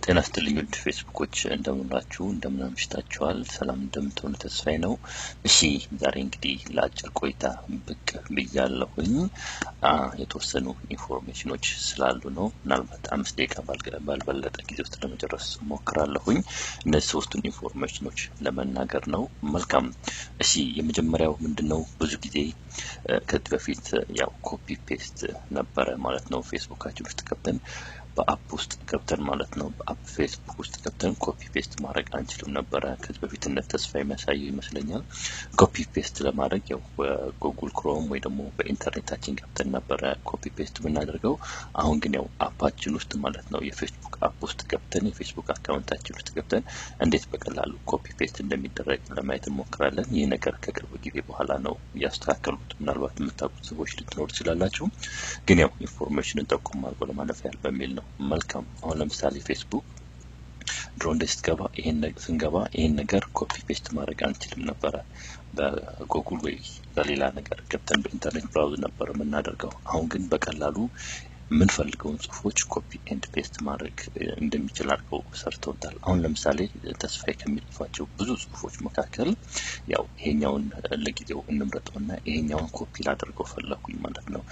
ጤና ይስጥልኝ ውድ ፌስቡኮች እንደምናችሁ እንደምናምሽታችኋል ሰላም እንደምትሆኑ ተስፋዬ ነው። እሺ ዛሬ እንግዲህ ለአጭር ቆይታ ብቅ ብያለሁኝ። የተወሰኑ ኢንፎርሜሽኖች ስላሉ ነው። ምናልባት 5 ደቂቃ ባልበለጠ ጊዜ ውስጥ ለመጨረስ ሞክራለሁኝ። እነዚህ ሶስቱን ኢንፎርሜሽኖች ለመናገር ነው። መልካም። እሺ የመጀመሪያው ምንድነው? ብዙ ጊዜ ከዚህ በፊት ያው ኮፒ ፔስት ነበረ ማለት ነው። ፌስቡካችን ውስጥ ገብተን በአፕ ውስጥ ገብተን ማለት ነው በአፕ ፌስቡክ ውስጥ ገብተን ኮፒ ፔስት ማድረግ አንችልም ነበር። ከዚህ በፊት እንደ ተስፋ የሚያሳየው ይመስለኛል። ኮፒ ፔስት ለማድረግ ያው በጉግል ክሮም ወይ ደግሞ በኢንተርኔታችን ገብተን ነበር ኮፒ ፔስት ብናደርገው። አሁን ግን ያው አፓችን ውስጥ ማለት ነው የፌስቡክ አፕ ውስጥ ገብተን የፌስቡክ አካውንታችን ውስጥ ገብተን እንዴት በቀላሉ ኮፒ ፔስት እንደሚደረግ ለማየት እንሞክራለን። ይህ ነገር ከቅርብ ጊዜ በኋላ ነው ያስተካከሉት። ምናልባት የምታውቁት ሰዎች ልትኖሩ ትችላላችሁ። ግን ያው ኢንፎርሜሽንን ጠቁም አድርጎ ለማለፍ ያህል በሚል ነው። መልካም። አሁን ለምሳሌ ፌስቡክ ድሮ ስንገባ ይሄን ነገር ኮፒ ፔስት ማድረግ አንችልም ነበር። በጉግል ወይ በሌላ ነገር ገብተን በኢንተርኔት ብራውዝ ነበር የምናደርገው። አሁን ግን በቀላሉ የምንፈልገውን ጽሁፎች ኮፒ ኤንድ ፔስት ማድረግ እንደሚችል አድርገው ሰርተውታል። አሁን ለምሳሌ ተስፋዬ ከሚጽፋቸው ብዙ ጽሁፎች መካከል ያው ይሄኛውን ለጊዜው እንምረጠውና ይሄኛውን ኮፒ ላደርገው ፈለኩኝ ማለት ነው።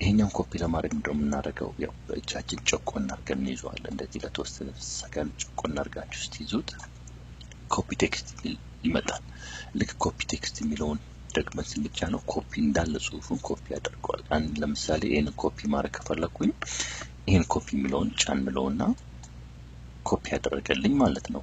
ይሄኛውን ኮፒ ለማድረግ እንደምን እናደርገው? ያው በእጃችን ጨቆን አድርገን እንይዘዋለን። እንደዚህ ለተወሰነ ሰከንድ ጨቆን አድርጋችሁ ስትይዙት ኮፒ ቴክስት ይመጣል። ልክ ኮፒ ቴክስት የሚለውን ደግመን ስንጫነው ኮፒ እንዳለ ጽሁፉን ኮፒ ያደርገዋል። አንድ ለምሳሌ ይሄን ኮፒ ማድረግ ከፈለኩኝ ይሄን ኮፒ የሚለውን ጫንለውና ኮፒ ያደረገልኝ ማለት ነው።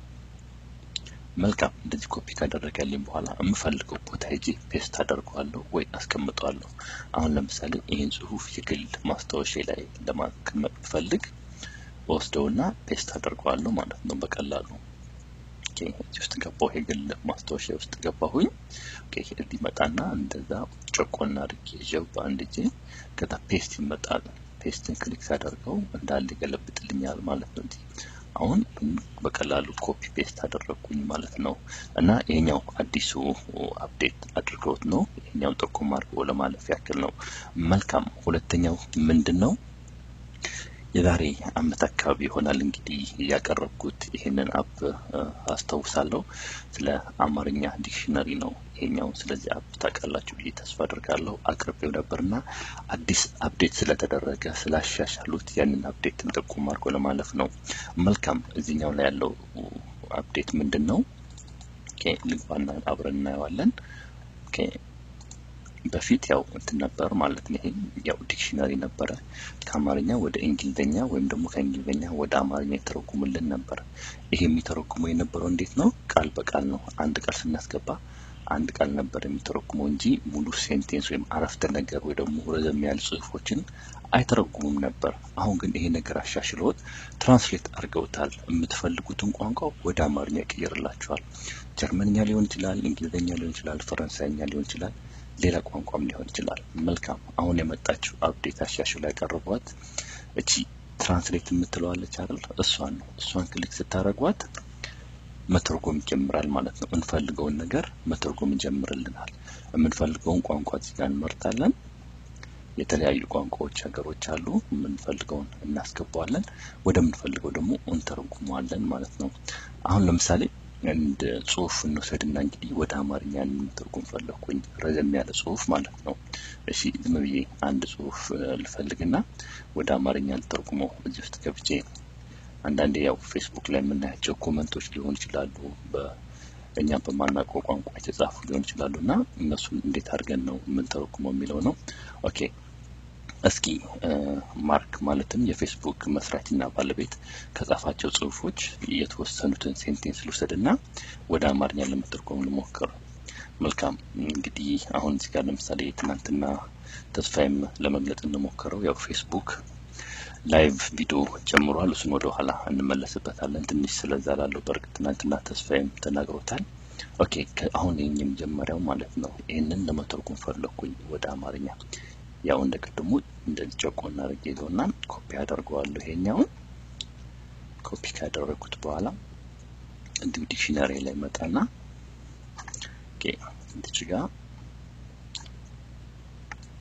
መልካም። እንደዚህ ኮፒ ካደረገልኝ በኋላ የምፈልገው ቦታ ሄጄ ፔስት አደርገዋለሁ ወይ አስቀምጠዋለሁ። አሁን ለምሳሌ ይሄን ጽሁፍ የግል ማስታወሻ ላይ ለማስቀመጥ ፈልግ ወስደውና ፔስት አደርገዋለሁ ማለት ነው በቀላሉ። እዚህ ውስጥ ገባሁ፣ የግል ማስታወሻ ውስጥ ገባሁኝ። እዚህ መጣና እንደዛ ጨቆና አድርጌ ይዤው በአንድ እጄ ከዛ ፔስት ይመጣል። ፔስትን ክሊክ ሳደርገው እንዳለ ይገለብጥልኛል ማለት ነው። አሁን በቀላሉ ኮፒ ፔስት አደረኩኝ ማለት ነው። እና ይሄኛው አዲሱ አፕዴት አድርገውት ነው። ይሄኛው ጠቆም አድርጎ ለማለፍ ያክል ነው። መልካም። ሁለተኛው ምንድነው? የዛሬ አመት አካባቢ ይሆናል እንግዲህ ያቀረብኩት ይሄንን አፕ አስተውሳለሁ። ስለ አማርኛ ዲክሽነሪ ነው ይሄኛው። ስለዚህ አፕ ታውቃላችሁ ብዬ ተስፋ አደርጋለሁ። አቅርቤው ነበርና አዲስ አፕዴት ስለተደረገ ስላሻሻሉት ያንን አፕዴት ጠቆም አድርጎ ለማለፍ ነው። መልካም። እዚህኛው ላይ ያለው አፕዴት ምንድነው? ልግባና አብረን እናየዋለን። በፊት ያው እንትን ነበር ማለት ነው። ይሄ ያው ዲክሽነሪ ነበረ። ከአማርኛ ወደ እንግሊዘኛ ወይም ደግሞ ከእንግሊዘኛ ወደ አማርኛ የተረጉምልን ነበር። ይሄ የሚተረጉመው የነበረው እንዴት ነው? ቃል በቃል ነው። አንድ ቃል ስናስገባ አንድ ቃል ነበር የሚተረጉመው እንጂ ሙሉ ሴንቴንስ ወይም አረፍተ ነገር ወይ ደግሞ ረዘም ያሉ ጽሁፎችን አይተረጉሙም ነበር። አሁን ግን ይሄ ነገር አሻሽለውት ትራንስሌት አድርገውታል። የምትፈልጉትን ቋንቋ ወደ አማርኛ ይቀየርላችኋል። ጀርመንኛ ሊሆን ይችላል፣ እንግሊዘኛ ሊሆን ይችላል፣ ፈረንሳይኛ ሊሆን ይችላል፣ ሌላ ቋንቋም ሊሆን ይችላል። መልካም። አሁን የመጣችው አፕዴት አሻሽለው ያቀረቧት እቺ ትራንስሌት የምትለዋለች አይደል? እሷን ክሊክ ስታረጓት መተርጎም ይጀምራል ማለት ነው። እንፈልገውን ነገር መተርጎም ይጀምርልናል። የምንፈልገውን ቋንቋ እዚህ ጋር እንመርጣለን። የተለያዩ ቋንቋዎች ሀገሮች አሉ። የምንፈልገውን እናስገባዋለን፣ ወደምንፈልገው ደግሞ እንተረጉመዋለን ማለት ነው። አሁን ለምሳሌ እንደ ጽሁፍ እንወስድና እንግዲህ ወደ አማርኛ እንተርጉም ፈለኩኝ፣ ረዘም ያለ ጽሁፍ ማለት ነው። እሺ ዝም ብዬ አንድ ጽሁፍ ልፈልግና ወደ አማርኛ ልተርጉመው እዚህ ውስጥ ገብቼ አንዳንዴ ያው ፌስቡክ ላይ የምናያቸው ኮመንቶች ሊሆኑ ይችላሉ፣ በእኛ በማናውቀው ቋንቋ የተጻፉ ሊሆኑ ይችላሉና እነሱን እንዴት አድርገን ነው የምንተረጉመው የሚለው ነው። ኦኬ እስኪ ማርክ ማለትም የፌስቡክ መስራችና ባለቤት ከጻፋቸው ጽሁፎች የተወሰኑትን ሴንቴንስ ልውሰድና ወደ አማርኛ ለመተርጎም ልሞክር። መልካም። እንግዲህ አሁን እዚህ ጋር ለምሳሌ ትናንትና ተስፋዬም ለመግለጽ እንደሞከረው ያው ፌስቡክ ላይቭ ቪዲዮ ጀምሯል። እሱን ወደ ኋላ እንመለስበታለን። ትንሽ ስለዛ ላለው በርግጥ ትናንትና ተስፋዬም ተናግሮታል። ኦኬ አሁን ይሄን ጀመረው ማለት ነው። ይሄንን ለመተርጎም ፈለኩኝ ወደ አማርኛ። ያው እንደቀድሞ እንደዚህ ጨቆና አድርጌ ይዘውና ኮፒ አደርገዋለሁ። ይሄኛውን ኮፒ ካደረኩት በኋላ እንዲሁ ዲክሽነሪ ላይ መጣና እዚህ ጋር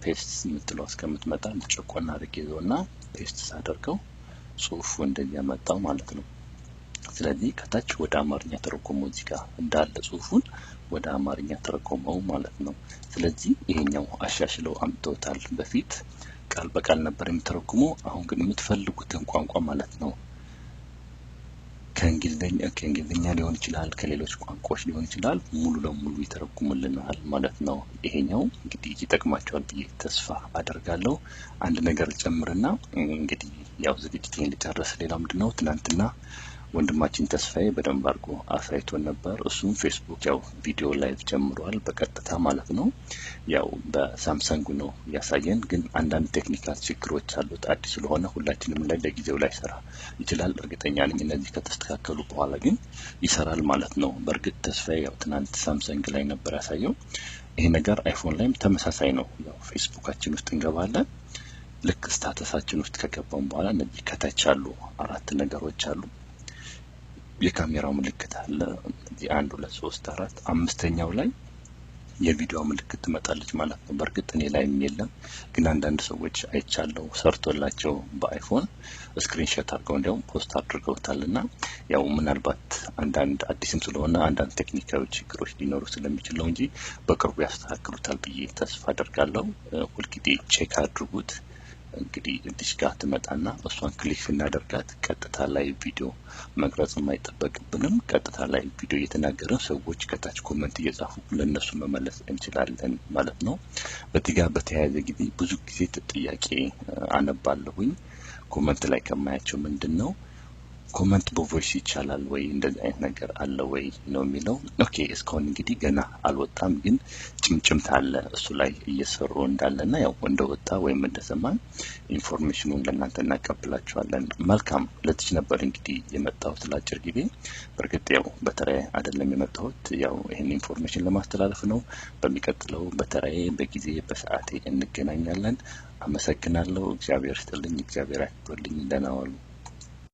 ፔስት የምትለው እስከምትመጣ ጨቆና አድርጌ ይዘውና ፔስት ሳደርገው ጽሁፉ እንደዚህ ያመጣው ማለት ነው። ስለዚህ ከታች ወደ አማርኛ ተረጎመው እዚህ ጋር እንዳለ ጽሁፉን ወደ አማርኛ ተረጎመው ማለት ነው። ስለዚህ ይሄኛው አሻሽለው አምጥተውታል። በፊት ቃል በቃል ነበር የሚተረጉመው። አሁን ግን የምትፈልጉትን ቋንቋ ማለት ነው ከእንግሊዝኛ ሊሆን ይችላል፣ ከሌሎች ቋንቋዎች ሊሆን ይችላል፣ ሙሉ ለሙሉ ይተረጉምልናል ማለት ነው። ይሄኛው እንግዲህ ይጠቅማቸዋል ብዬ ተስፋ አደርጋለሁ። አንድ ነገር ጨምርና እንግዲህ ያው ዝግጅቴን ልጨርስ። ሌላው ምንድነው ትናንትና ወንድማችን ተስፋዬ በደንብ አድርጎ አሳይቶን ነበር። እሱም ፌስቡክ ያው ቪዲዮ ላይቭ ጀምሯል በቀጥታ ማለት ነው። ያው በሳምሰንግ ነው ያሳየን፣ ግን አንዳንድ ቴክኒካል ችግሮች አሉት። አዲስ ስለሆነ ሁላችንም ላይ ለጊዜው ላይ ሰራ ይችላል። እርግጠኛ ነኝ እነዚህ ከተስተካከሉ በኋላ ግን ይሰራል ማለት ነው። በእርግጥ ተስፋዬ ያው ትናንት ሳምሰንግ ላይ ነበር ያሳየው። ይሄ ነገር አይፎን ላይም ተመሳሳይ ነው። ያው ፌስቡካችን ውስጥ እንገባለን። ልክ ስታተሳችን ውስጥ ከገባን በኋላ እነዚህ ከታች አሉ 4 ነገሮች አሉ። የካሜራው ምልክት አለ። እዚህ 1 2 3 4 5ኛው ላይ የቪዲዮ ምልክት ትመጣለች ማለት ነው። በእርግጥ እኔ ላይም የለም፣ ግን አንዳንድ ሰዎች አይቻለው ሰርቶላቸው በአይፎን ስክሪንሾት አድርገው እንዲያውም ፖስት አድርገውታልና ያው ምናልባት አንዳንድ አዲስም ስለሆነ አንዳንድ ቴክኒካዊ ችግሮች ሊኖሩ ስለሚችል ነው እንጂ በቅርቡ ያስተካክሉታል ብዬ ተስፋ አደርጋለሁ። ሁልጊዜ ቼክ አድርጉት። እንግዲህ እዚህ ጋር ትመጣና እሷን ክሊክ እናደርጋት። ቀጥታ ላይ ቪዲዮ መቅረጽ የማይጠበቅብንም፣ ቀጥታ ላይ ቪዲዮ እየተናገረን ሰዎች ከታች ኮሜንት እየጻፉ ለነሱ መመለስ እንችላለን ማለት ነው። በዚህ ጋር በተያያዘ ጊዜ ብዙ ጊዜ ጥያቄ አነባለሁኝ። ኮሜንት ላይ ከማያቸው ምንድነው ኮሜንት በቮይስ ይቻላል ወይ እንደዚህ አይነት ነገር አለ ወይ ነው የሚለው። ኦኬ እስካሁን እንግዲህ ገና አልወጣም፣ ግን ጭምጭምታ አለ እሱ ላይ እየሰሩ እንዳለና ያው እንደወጣ ወይም እንደሰማን ኢንፎርሜሽኑን ለእናንተ እናቀብላችኋለን። መልካም ለዚህ ነበር እንግዲህ የመጣሁት ለአጭር ጊዜ። በእርግጥ ያው በተራዬ አይደለም የመጣሁት፣ ያው ይሄን ኢንፎርሜሽን ለማስተላለፍ ነው። በሚቀጥለው በተራዬ በጊዜ በሰዓቴ እንገናኛለን። አመሰግናለሁ። እግዚአብሔር ይስጥልኝ፣ እግዚአብሔር ያክብርልኝ። ደህና ዋሉ።